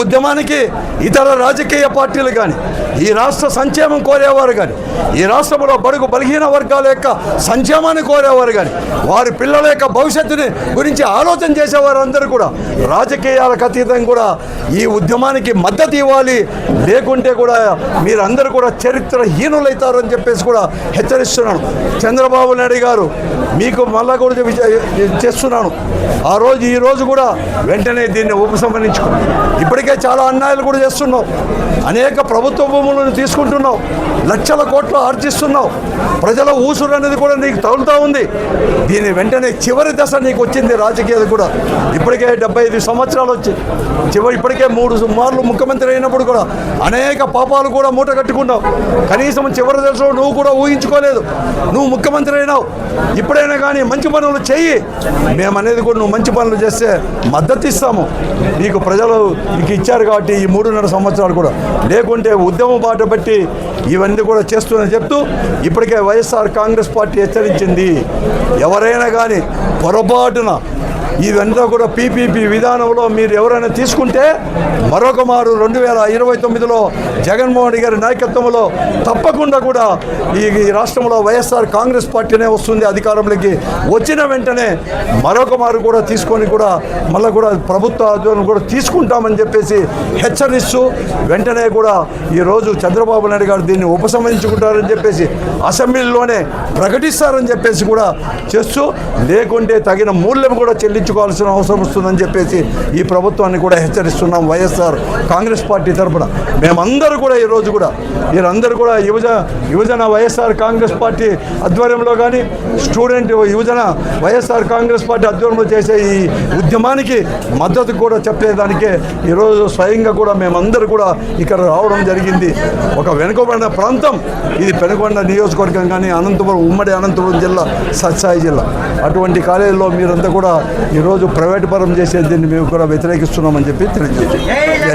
ఉద్యమానికి ఇతర రాజకీయ పార్టీలు కానీ, ఈ రాష్ట్ర సంక్షేమం కోరేవారు కానీ, ఈ రాష్ట్రంలో బడుగు బలహీన వర్గాల యొక్క సంక్షేమాన్ని కోరేవారు కానీ, వారి పిల్లల యొక్క భవిష్యత్తుని గురించి ఆలోచన చేసేవారు అందరూ కూడా రాజకీయాలకు అతీతంగా కూడా ఈ ఉద్యమానికి మద్దతు ఇవ్వాలి. లేకుంటే కూడా మీరందరూ కూడా చరిత్రహీనులైతారు అని చెప్పేసి కూడా హెచ్చరిస్తున్నాను. చంద్రబాబు నాయుడు గారు మీకు మళ్ళా కూడా చేస్తున్నాను, ఈ రోజు కూడా వెంటనే దీన్ని ఉపసంహరించుకున్నాం. ఇప్పటికే చాలా అన్యాయాలు కూడా చేస్తున్నావు, అనేక ప్రభుత్వ భూములను తీసుకుంటున్నావు, లక్షల కోట్లు ఆర్జిస్తున్నావు, ప్రజల ఊసురు అనేది కూడా నీకు తగులుతూ ఉంది. దీని వెంటనే చివరి దశ నీకు వచ్చింది రాజకీయాలు కూడా. ఇప్పటికే 75 సంవత్సరాలు వచ్చి ఇప్పటికే 3 మార్లు ముఖ్యమంత్రి అయినప్పుడు కూడా అనేక పాపాలు కూడా మూట కట్టుకున్నావు. కనీసం చివరి దశలో నువ్వు కూడా ఊహించుకోలేదు. నువ్వు ముఖ్యమంత్రి అయినావు, ఇప్పుడైనా కానీ మంచి పనులు చెయ్యి. మేమనేది కూడా నువ్వు మంచి పనులు చేస్తే మద్దతు ఇస్తాము. నీకు ప్రజలు నీకు ఇచ్చారు కాబట్టి ఈ 3.5 సంవత్సరాలు కూడా, లేకుంటే ఉద్యమం బాట బట్టి ఇవన్నీ కూడా చేస్తుందని చెప్తూ ఇప్పటికే వైఎస్ఆర్ కాంగ్రెస్ పార్టీ హెచ్చరించింది. ఎవరైనా కానీ పొరపాటున ఇదంతా కూడా పీపీపీ విధానంలో మీరు ఎవరైనా తీసుకుంటే మరొక మారు 2029లో జగన్మోహన్ రెడ్డి గారి నాయకత్వంలో తప్పకుండా కూడా ఈ రాష్ట్రంలో వైఎస్ఆర్ కాంగ్రెస్ పార్టీనే వస్తుంది అధికారంలోకి. వచ్చిన వెంటనే మరొక మారు కూడా తీసుకొని కూడా మళ్ళీ కూడా ప్రభుత్వ ఆధ్వర్యం కూడా తీసుకుంటామని చెప్పేసి హెచ్చరిస్తూ వెంటనే కూడా ఈరోజు చంద్రబాబు నాయుడు గారు దీన్ని ఉపసంహరించుకుంటారని చెప్పేసి అసెంబ్లీలోనే ప్రకటిస్తారని చెప్పేసి కూడా చేస్తూ, లేకుంటే తగిన మూల్యం కూడా చెల్లించుకోవాల్సిన అవసరం వస్తుందని చెప్పేసి ఈ ప్రభుత్వాన్ని కూడా హెచ్చరిస్తున్నాం. వైఎస్ఆర్ కాంగ్రెస్ పార్టీ తరఫున మేమందరూ కూడా ఈరోజు కూడా మీరందరూ కూడా యువజన వైఎస్ఆర్ కాంగ్రెస్ పార్టీ ఆధ్వర్యంలో కానీ, స్టూడెంట్ యువజన వైఎస్ఆర్ కాంగ్రెస్ పార్టీ ఆధ్వర్యంలో చేసే ఈ ఉద్యమానికి మద్దతు కూడా చెప్పేదానికే ఈరోజు స్వయంగా కూడా మేమందరూ కూడా ఇక్కడ రావడం జరిగింది. ఒక వెనుకబడిన ప్రాంతం ఇది పెనుకొండ నియోజకవర్గం కానీ అనంతపురం, ఉమ్మడి అనంతపురం జిల్లా, సత్సాయి జిల్లా. అటువంటి కాలేజీలో మీరంతా కూడా ఈరోజు ప్రైవేటు పరం చేసే దీన్ని మేము కూడా వ్యతిరేకిస్తున్నామని చెప్పి తెలియజేస్తున్నాం.